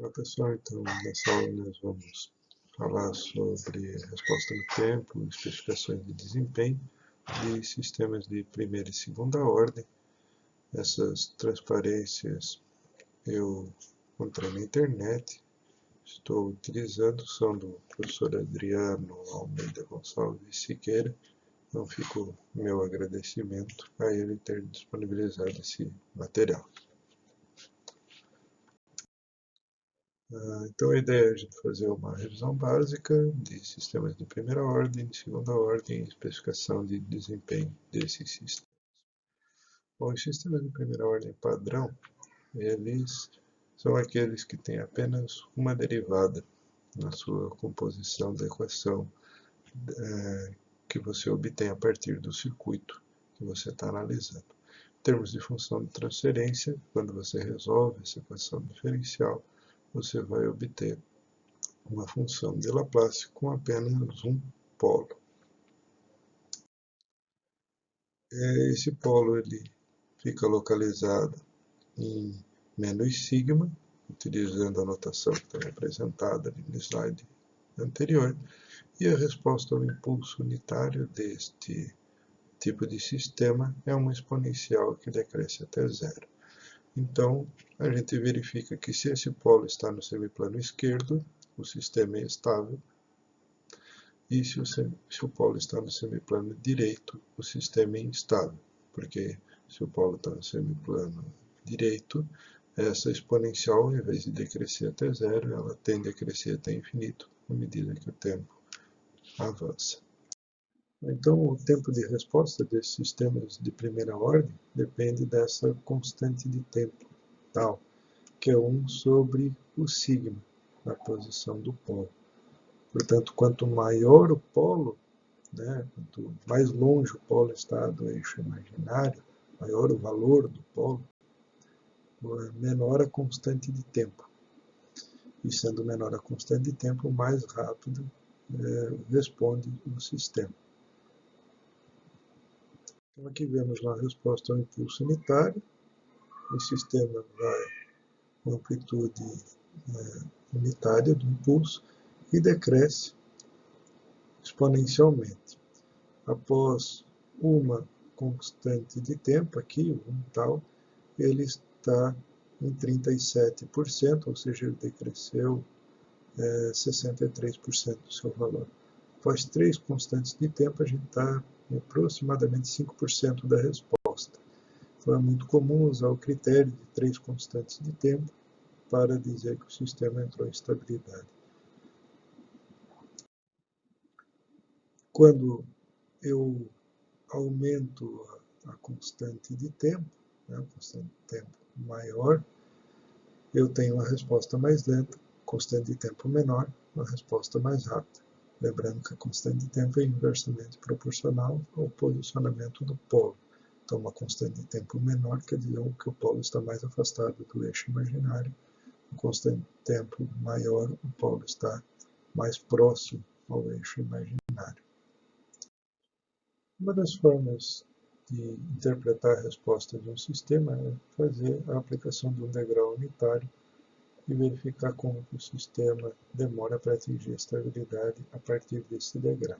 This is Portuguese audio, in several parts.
Olá pessoal, então nessa aula nós vamos falar sobre resposta no tempo, especificações de desempenho de sistemas de primeira e segunda ordem. Essas transparências eu encontrei na internet, estou utilizando, são do professor Adriano Almeida Gonçalves Siqueira, então fica o meu agradecimento a ele ter disponibilizado esse material. Então a ideia é a gente fazer uma revisão básica de sistemas de primeira ordem, de segunda ordem e especificação de desempenho desses sistemas. Bom, os sistemas de primeira ordem padrão, eles são aqueles que têm apenas uma derivada na sua composição da equação que você obtém a partir do circuito que você está analisando. Em termos de função de transferência, quando você resolve essa equação diferencial, você vai obter uma função de Laplace com apenas um polo. Esse polo ele fica localizado em menos sigma, utilizando a notação que está representada ali no slide anterior, e a resposta ao impulso unitário deste tipo de sistema é uma exponencial que decresce até zero. Então, a gente verifica que se esse polo está no semiplano esquerdo, o sistema é estável, e se o polo está no semiplano direito, o sistema é instável, porque se o polo está no semiplano direito, essa exponencial, ao invés de decrescer até zero, ela tende a crescer até infinito, à medida que o tempo avança. Então, o tempo de resposta desses sistemas de primeira ordem depende dessa constante de tempo, tal, que é 1 sobre o sigma, na posição do polo. Portanto, quanto maior o polo, quanto mais longe o polo está do eixo imaginário, maior o valor do polo, menor a constante de tempo. E sendo menor a constante de tempo, mais rápido responde o sistema. Então aqui vemos a resposta ao impulso unitário. O sistema vai com amplitude unitária do impulso e decresce exponencialmente. Após uma constante de tempo, aqui, o tal, ele está em 37%, ou seja, ele decresceu 63% do seu valor. Após 3 constantes de tempo, a gente está em aproximadamente 5% da resposta. Então, é muito comum usar o critério de 3 constantes de tempo para dizer que o sistema entrou em estabilidade. Quando eu aumento a constante de tempo, a constante de tempo maior, eu tenho uma resposta mais lenta, constante de tempo menor, uma resposta mais rápida. Lembrando que a constante de tempo é inversamente proporcional ao posicionamento do polo. Então, uma constante de tempo menor quer dizer que o polo está mais afastado do eixo imaginário. Uma constante de tempo maior, o polo está mais próximo ao eixo imaginário. Uma das formas de interpretar a resposta de um sistema é fazer a aplicação de um degrau unitário e verificar como o sistema demora para atingir a estabilidade a partir desse degrau.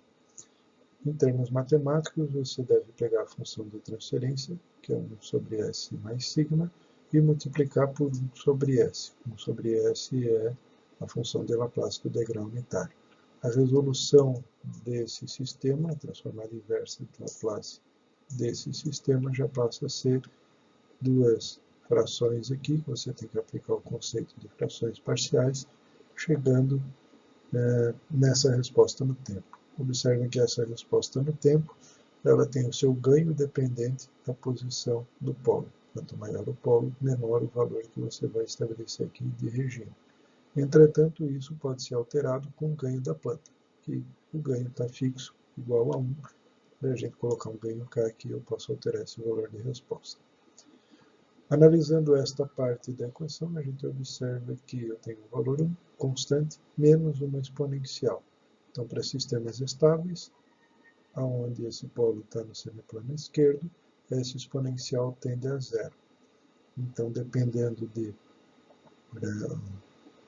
Em termos matemáticos, você deve pegar a função de transferência, que é 1 sobre S mais sigma, e multiplicar por 1 sobre S. 1 sobre S é a função de Laplace do degrau unitário. A resolução desse sistema, a transformada inversa de Laplace desse sistema, já passa a ser 2 frações aqui, você tem que aplicar o conceito de frações parciais, chegando nessa resposta no tempo. Observem que essa resposta no tempo, ela tem o seu ganho dependente da posição do polo. Quanto maior o polo, menor o valor que você vai estabelecer aqui de regime. Entretanto, isso pode ser alterado com o ganho da planta, que o ganho está fixo, igual a 1. Para a gente colocar um ganho K aqui, eu posso alterar esse valor de resposta. Analisando esta parte da equação, a gente observa que eu tenho um valor 1 constante menos uma exponencial. Então, para sistemas estáveis, onde esse polo está no semiplano esquerdo, esse exponencial tende a zero. Então, dependendo de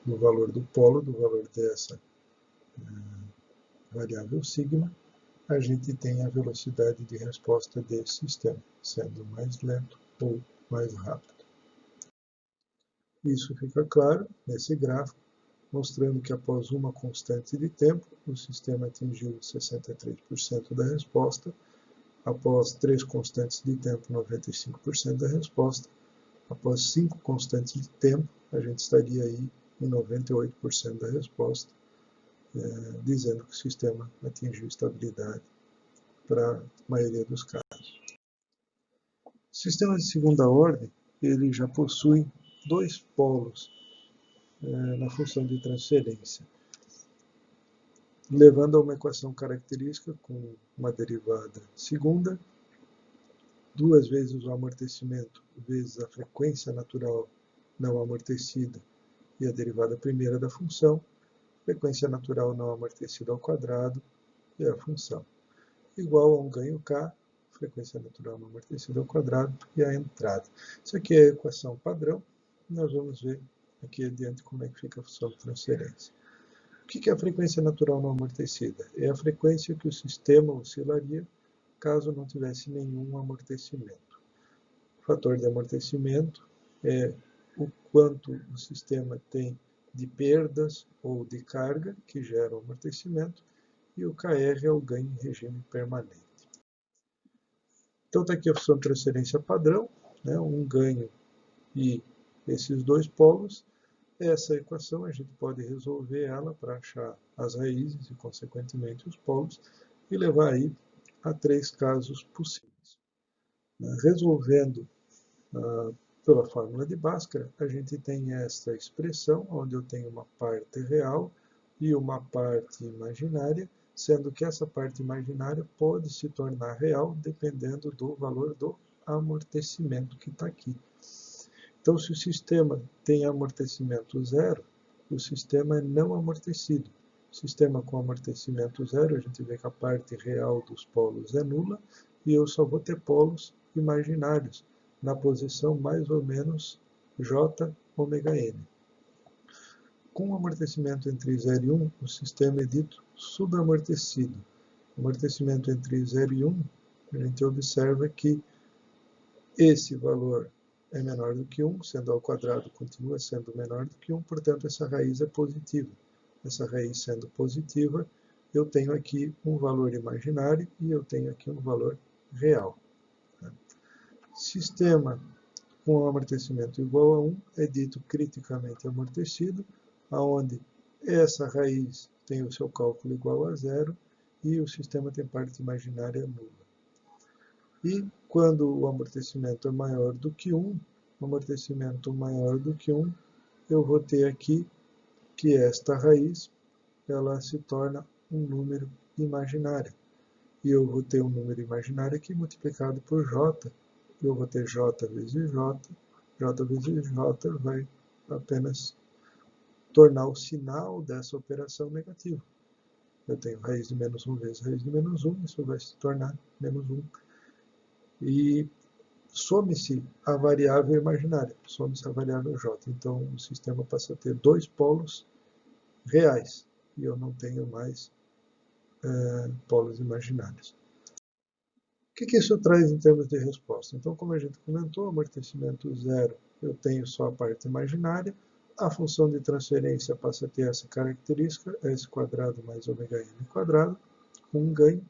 do valor do polo, do valor dessa variável sigma, a gente tem a velocidade de resposta desse sistema, sendo mais lento ou mais rápido. Isso fica claro nesse gráfico, mostrando que após uma constante de tempo, o sistema atingiu 63% da resposta, após 3 constantes de tempo, 95% da resposta, após 5 constantes de tempo, a gente estaria aí em 98% da resposta, dizendo que o sistema atingiu estabilidade para a maioria dos casos. Sistemas de segunda ordem, ele já possui 2 polos na função de transferência, levando a uma equação característica com uma derivada segunda, 2 vezes o amortecimento vezes a frequência natural não amortecida e a derivada primeira da função, frequência natural não amortecida ao quadrado e a função, igual a um ganho K, frequência natural não amortecida ao quadrado e a entrada. Isso aqui é a equação padrão, nós vamos ver aqui adiante como é que fica a função de transferência. O que é a frequência natural não amortecida? É a frequência que o sistema oscilaria caso não tivesse nenhum amortecimento. O fator de amortecimento é o quanto o sistema tem de perdas ou de carga que geram amortecimento, e o KR é o ganho em regime permanente. Então está aqui a função de transferência padrão, né, um ganho e esses 2 polos. Essa equação a gente pode resolver ela para achar as raízes e, consequentemente, os polos, e levar aí a 3 casos possíveis. Resolvendo pela fórmula de Bhaskara, a gente tem esta expressão, onde eu tenho uma parte real e uma parte imaginária, sendo que essa parte imaginária pode se tornar real dependendo do valor do amortecimento que está aqui. Então, se o sistema tem amortecimento zero, o sistema é não amortecido. O sistema com amortecimento zero, a gente vê que a parte real dos polos é nula, e eu só vou ter polos imaginários, na posição mais ou menos J ômega n. Com o amortecimento entre 0 e 1, o sistema é dito subamortecido. O amortecimento entre 0 e 1, a gente observa que esse valor é menor do que 1, sendo ao quadrado continua sendo menor do que 1, portanto essa raiz é positiva. Essa raiz sendo positiva, eu tenho aqui um valor imaginário e eu tenho aqui um valor real. Sistema com amortecimento igual a 1 é dito criticamente amortecido, onde essa raiz tem o seu cálculo igual a 0 e o sistema tem parte imaginária nula. E quando o amortecimento é maior do que 1, eu vou ter aqui que esta raiz ela se torna um número imaginário. E eu vou ter um número imaginário aqui multiplicado por j. Eu vou ter j vezes j vezes j vai apenas tornar o sinal dessa operação negativo. Eu tenho raiz de menos 1 vezes raiz de menos 1, isso vai se tornar menos 1. E some-se a variável imaginária, some-se a variável j. Então, o sistema passa a ter 2 polos reais, e eu não tenho mais polos imaginários. O que isso traz em termos de resposta? Então, como a gente comentou, amortecimento zero, eu tenho só a parte imaginária, a função de transferência passa a ter essa característica, s quadrado mais ômega n quadrado, com um ganho.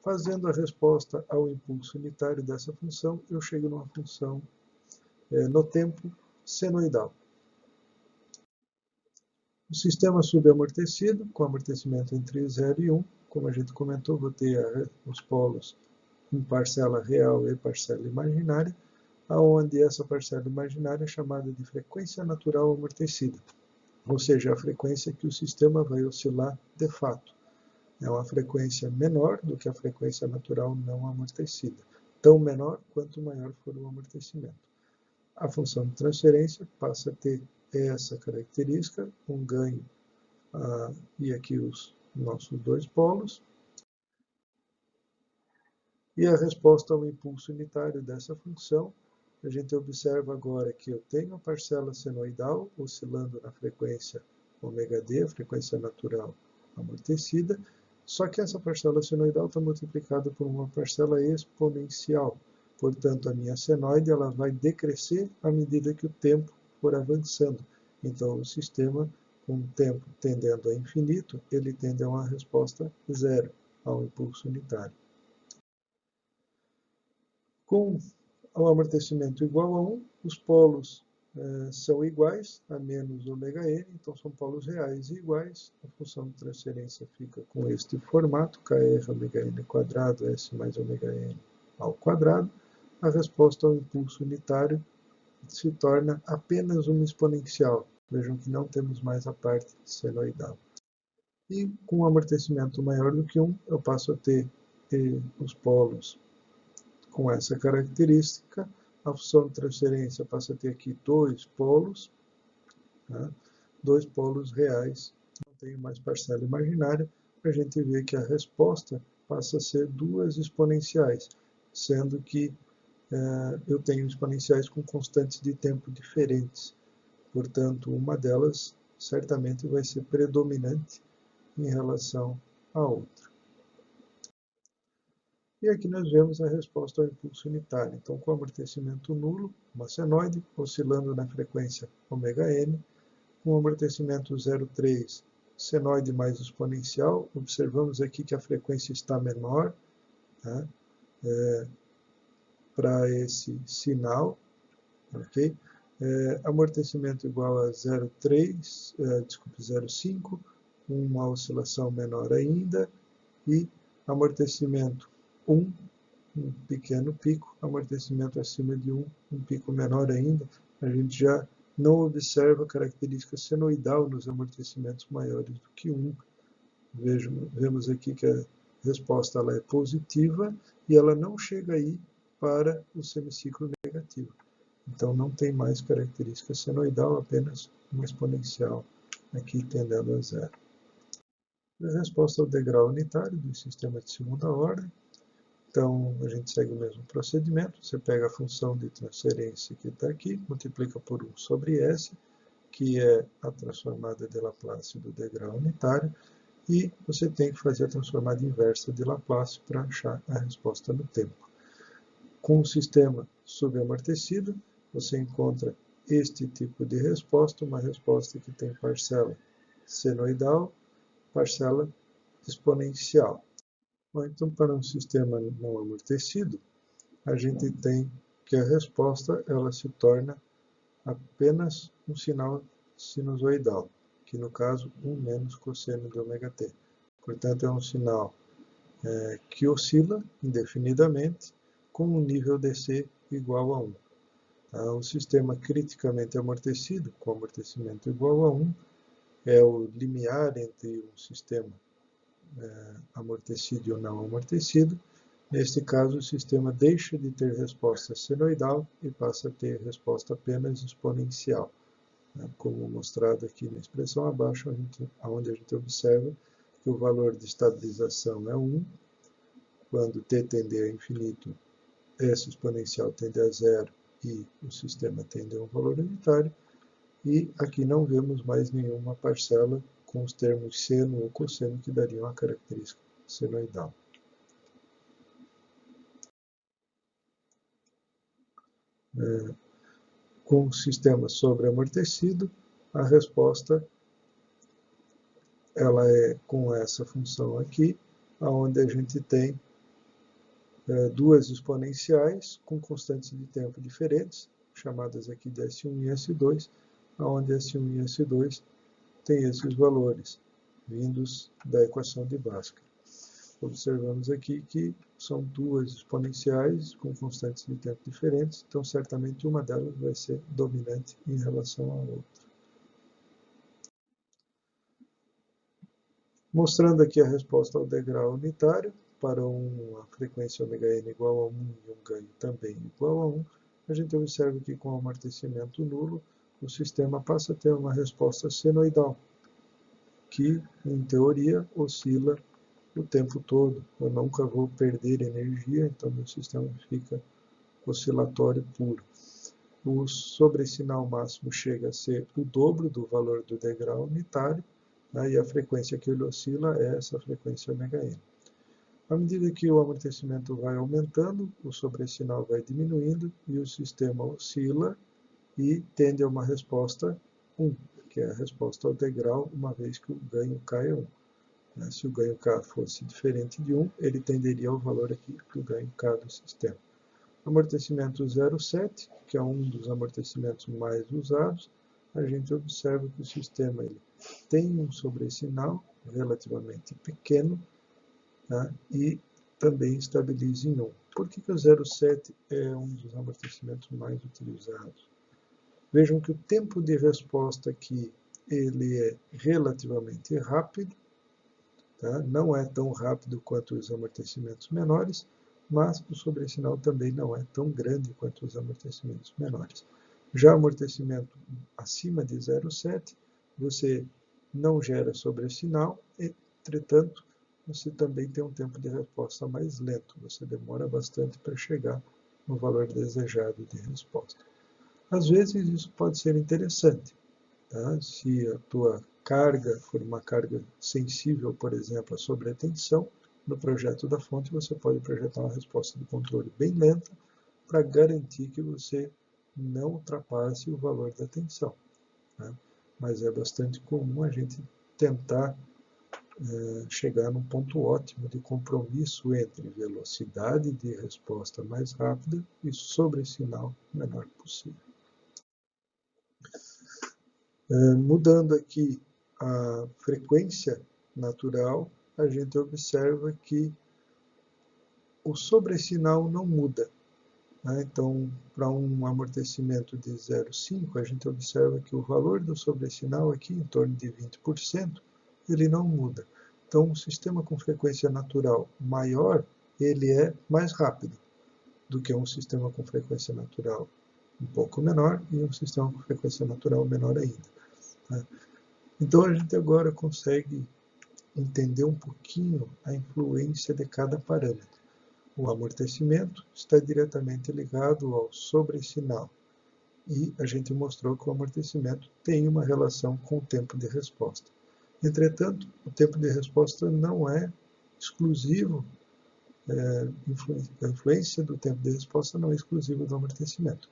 Fazendo a resposta ao impulso unitário dessa função, eu chego numa função no tempo senoidal. O sistema subamortecido, com amortecimento entre 0 e 1, como a gente comentou, vou ter os polos em parcela real e parcela imaginária, onde essa parcela imaginária é chamada de frequência natural amortecida, ou seja, a frequência que o sistema vai oscilar de fato. É uma frequência menor do que a frequência natural não amortecida, tão menor quanto maior for o amortecimento. A função de transferência passa a ter essa característica, um ganho, e aqui os nossos 2 polos, e a resposta ao impulso unitário dessa função a gente observa agora que eu tenho a parcela senoidal oscilando na frequência ômega-d, a frequência natural amortecida, só que essa parcela senoidal está multiplicada por uma parcela exponencial. Portanto, a minha senoide ela vai decrescer à medida que o tempo for avançando. Então, o sistema, com o tempo tendendo a infinito, ele tende a uma resposta zero ao impulso unitário. Com o amortecimento igual a 1, os polos são iguais, a menos ômega-n, então são polos reais e iguais. A função de transferência fica com este formato, kr ômega-n quadrado, s mais ômega-n ao quadrado. A resposta ao impulso unitário se torna apenas uma exponencial. Vejam que não temos mais a parte senoidal. E com um amortecimento maior do que 1, eu passo a ter os polos com essa característica. A função de transferência passa a ter aqui dois polos, tá? Dois polos reais, não tenho mais parcela imaginária. A gente vê que a resposta passa a ser duas exponenciais, sendo que eu tenho exponenciais com constantes de tempo diferentes. Portanto, uma delas certamente vai ser predominante em relação à outra. E aqui nós vemos a resposta ao impulso unitário. Então, com amortecimento nulo, uma senoide oscilando na frequência ômega-n, com amortecimento 0,3, senoide mais exponencial, observamos aqui que a frequência está menor, tá? Para esse sinal, ok? Amortecimento igual a 0,5, uma oscilação menor ainda, e amortecimento 1, um pequeno pico, amortecimento acima de 1, um pico menor ainda. A gente já não observa característica senoidal nos amortecimentos maiores do que 1. Vemos aqui que a resposta ela é positiva e ela não chega aí para o semiciclo negativo. Então não tem mais característica senoidal, apenas uma exponencial aqui tendendo a zero. A resposta ao degrau unitário do sistema de segunda ordem. Então, a gente segue o mesmo procedimento. Você pega a função de transferência que está aqui, multiplica por 1 sobre S, que é a transformada de Laplace do degrau unitário, e você tem que fazer a transformada inversa de Laplace para achar a resposta no tempo. Com o sistema subamortecido, você encontra este tipo de resposta, uma resposta que tem parcela senoidal, parcela exponencial. Bom, então, para um sistema não amortecido, a gente tem que a resposta ela se torna apenas um sinal sinusoidal, que no caso 1 menos cosseno de ômega-t. Portanto, é um sinal que oscila indefinidamente com um nível DC igual a 1. Tá? O sistema criticamente amortecido, com amortecimento igual a 1, é o limiar entre um sistema amortecido ou não amortecido. Neste caso, o sistema deixa de ter resposta senoidal e passa a ter resposta apenas exponencial, né? Como mostrado aqui na expressão abaixo, onde a gente observa que o valor de estabilização é 1, quando t tende a infinito, essa exponencial tende a zero e o sistema tende a um valor unitário, e aqui não vemos mais nenhuma parcela com os termos seno ou cosseno que dariam a característica senoidal. Com o sistema sobreamortecido, a resposta ela é com essa função aqui, onde a gente tem duas exponenciais com constantes de tempo diferentes, chamadas aqui de S1 e S2, onde S1 e S2 têm esses valores vindos da equação de Bhaskara. Observamos aqui que são duas exponenciais com constantes de tempo diferentes, então certamente uma delas vai ser dominante em relação à outra. Mostrando aqui a resposta ao degrau unitário, para uma frequência ômega-n igual a 1 e um ganho também igual a 1, a gente observa que com o amortecimento nulo, o sistema passa a ter uma resposta senoidal, que, em teoria, oscila o tempo todo. Eu nunca vou perder energia, então meu sistema fica oscilatório puro. o sobressinal máximo chega a ser o dobro do valor do degrau unitário, né, e a frequência que ele oscila é essa frequência ômega-n. À medida que o amortecimento vai aumentando, o sobressinal vai diminuindo e o sistema oscila e tende a uma resposta 1, que é a resposta ao degrau, uma vez que o ganho K é 1. Se o ganho K fosse diferente de 1, ele tenderia ao valor aqui do ganho K do sistema. Amortecimento 0,7, que é um dos amortecimentos mais usados, a gente observa que o sistema ele tem um sobressinal relativamente pequeno, tá? E também estabiliza em 1. Por que o 0,7 é um dos amortecimentos mais utilizados? Vejam que o tempo de resposta aqui ele é relativamente rápido, tá? Não é tão rápido quanto os amortecimentos menores, mas o sobressinal também não é tão grande quanto os amortecimentos menores. Já amortecimento acima de 0,7, você não gera sobressinal, entretanto, você também tem um tempo de resposta mais lento, você demora bastante para chegar no valor desejado de resposta. Às vezes isso pode ser interessante, tá? Se a tua carga for uma carga sensível, por exemplo, à sobretensão, no projeto da fonte você pode projetar uma resposta de controle bem lenta para garantir que você não ultrapasse o valor da tensão, tá? Mas é bastante comum a gente tentar chegar num ponto ótimo de compromisso entre velocidade de resposta mais rápida e sobressinal menor possível. Mudando aqui a frequência natural, a gente observa que o sobressinal não muda, né? Então, para um amortecimento de 0,5, a gente observa que o valor do sobressinal aqui, em torno de 20%, ele não muda. Então, um sistema com frequência natural maior, ele é mais rápido do que um sistema com frequência natural um pouco menor e um sistema com frequência natural menor ainda, né? Então, a gente agora consegue entender um pouquinho a influência de cada parâmetro. O amortecimento está diretamente ligado ao sobressinal, e a gente mostrou que o amortecimento tem uma relação com o tempo de resposta. Entretanto, o tempo de resposta não é exclusivo, a influência do tempo de resposta não é exclusiva do amortecimento.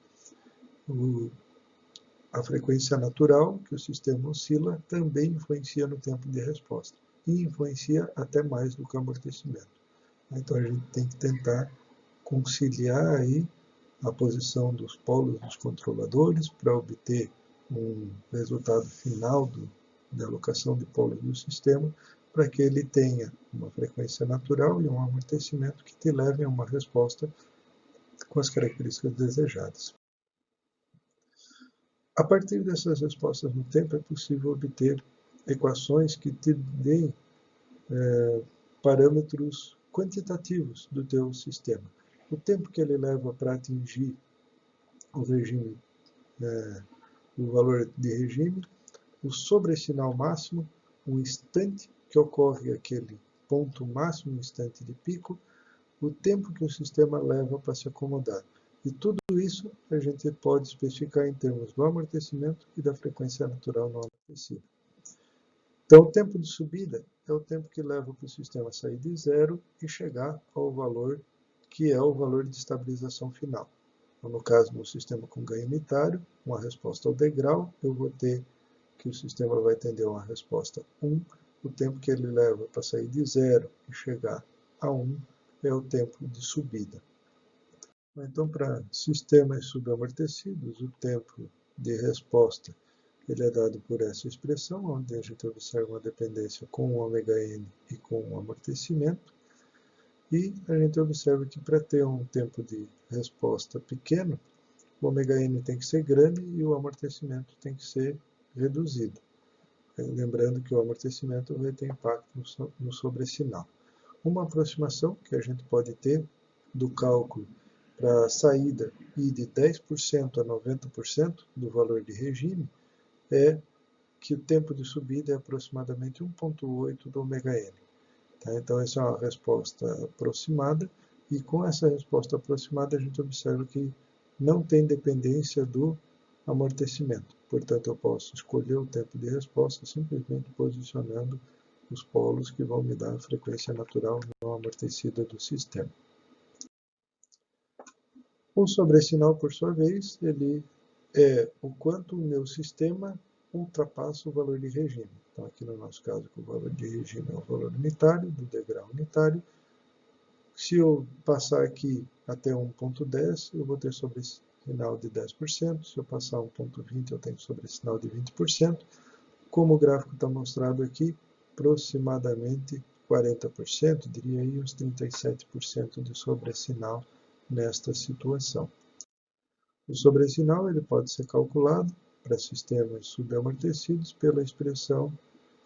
A frequência natural que o sistema oscila também influencia no tempo de resposta, e influencia até mais do que o amortecimento. Então a gente tem que tentar conciliar aí a posição dos polos dos controladores para obter um resultado final da alocação de polos do sistema, para que ele tenha uma frequência natural e um amortecimento que te levem a uma resposta com as características desejadas. A partir dessas respostas no tempo, é possível obter equações que te deem parâmetros quantitativos do teu sistema. O tempo que ele leva para atingir o regime, o valor de regime, o sobressinal máximo, o instante que ocorre aquele ponto máximo, instante de pico, o tempo que o sistema leva para se acomodar. E tudo isso a gente pode especificar em termos do amortecimento e da frequência natural não amortecida. Então, o tempo de subida é o tempo que leva para o sistema sair de zero e chegar ao valor que é o valor de estabilização final. Então, no caso, no sistema com ganho unitário, uma resposta ao degrau, eu vou ter que o sistema vai tender a uma resposta 1, o tempo que ele leva para sair de zero e chegar a 1 é o tempo de subida. Então, para sistemas subamortecidos, o tempo de resposta ele é dado por essa expressão, onde a gente observa uma dependência com o ômega-n e com o amortecimento. E a gente observa que para ter um tempo de resposta pequeno, o ômega-n tem que ser grande e o amortecimento tem que ser reduzido. Lembrando que o amortecimento vai ter impacto no sobressinal. Uma aproximação que a gente pode ter do cálculo para a saída ir de 10% a 90% do valor de regime é que o tempo de subida é aproximadamente 1,8 do ômega-n. Tá? Então, essa é uma resposta aproximada, e com essa resposta aproximada a gente observa que não tem dependência do amortecimento. Portanto, eu posso escolher o tempo de resposta simplesmente posicionando os polos que vão me dar a frequência natural não amortecida do sistema. O sobressinal, por sua vez, ele é o quanto o meu sistema ultrapassa o valor de regime. Então, aqui no nosso caso, o valor de regime é o valor unitário, do degrau unitário. Se eu passar aqui até 1.10, eu vou ter sobressinal de 10%. Se eu passar 1.20, eu tenho sobressinal de 20%. Como o gráfico está mostrado aqui, aproximadamente 40%, diria aí uns 37% de sobressinal nesta situação. O sobressinal ele pode ser calculado para sistemas subamortecidos pela expressão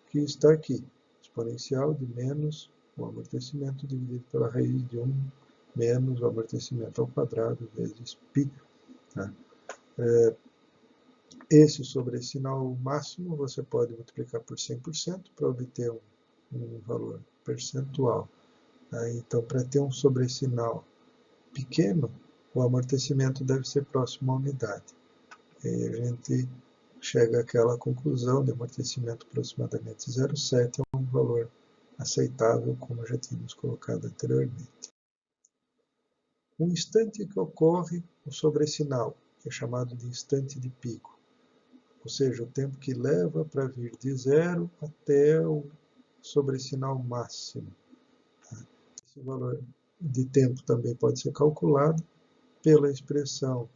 que está aqui, exponencial de menos o amortecimento dividido pela raiz de 1 menos o amortecimento ao quadrado vezes π. Tá? Esse sobressinal máximo você pode multiplicar por 100% para obter um valor percentual. Tá? Então, para ter um sobressinal pequeno, o amortecimento deve ser próximo à unidade. E aí a gente chega àquela conclusão de amortecimento aproximadamente 0,7 é um valor aceitável, como já tínhamos colocado anteriormente. O instante que ocorre o sobressinal, que é chamado de instante de pico, ou seja, o tempo que leva para vir de 0 até o sobressinal máximo. Esse valor de tempo também pode ser calculado pela expressão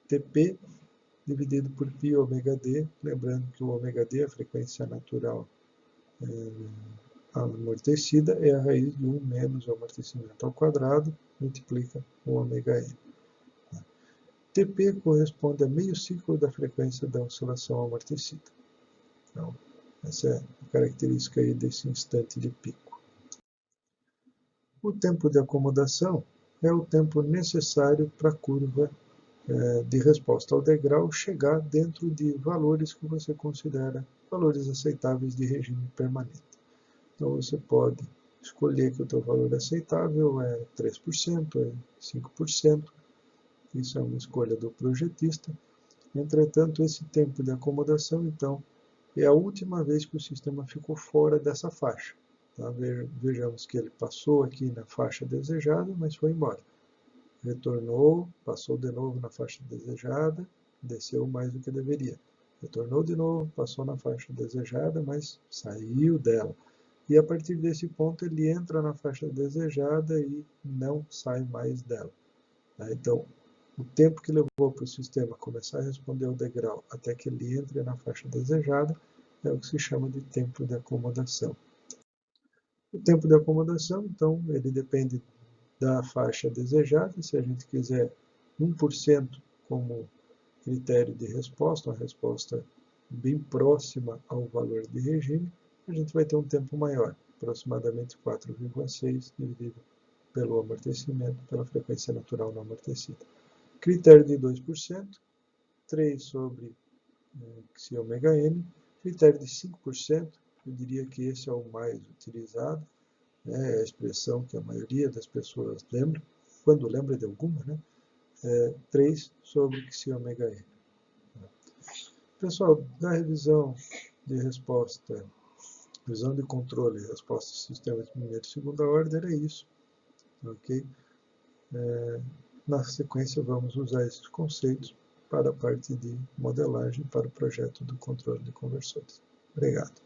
Tp dividido por π ômega d, lembrando que o ômega d, a frequência natural amortecida, é a raiz de 1 menos o amortecimento ao quadrado, multiplica o ômega n. Tp corresponde a meio ciclo da frequência da oscilação amortecida. Então, essa é a característica aí desse instante de pico. O tempo de acomodação é o tempo necessário para a curva de resposta ao degrau chegar dentro de valores que você considera valores aceitáveis de regime permanente. Então você pode escolher que o teu valor aceitável é 3%, é 5%, isso é uma escolha do projetista. Entretanto, esse tempo de acomodação, então, é a última vez que o sistema ficou fora dessa faixa. Tá? Vejamos que ele passou aqui na faixa desejada, mas foi embora. Retornou, passou de novo na faixa desejada, desceu mais do que deveria. Retornou de novo, passou na faixa desejada, mas saiu dela. E a partir desse ponto ele entra na faixa desejada e não sai mais dela. Então, o tempo que levou para o sistema começar a responder ao degrau até que ele entre na faixa desejada é o que se chama de tempo de acomodação. O tempo de acomodação, então, ele depende da faixa desejada. Se a gente quiser 1% como critério de resposta, uma resposta bem próxima ao valor de regime, a gente vai ter um tempo maior, aproximadamente 4,6 dividido pelo amortecimento, pela frequência natural não amortecida. Critério de 2%, 3 sobre xi ômega n. Critério de 5%, eu diria que esse é o mais utilizado, é a expressão que a maioria das pessoas lembra, quando lembra de alguma, né? 3 sobre xi ômega n. Pessoal, da revisão de resposta, revisão de controle e resposta de sistemas de primeira e segunda ordem, era isso. Ok? Na sequência, vamos usar esses conceitos para a parte de modelagem para o projeto do controle de conversores. Obrigado.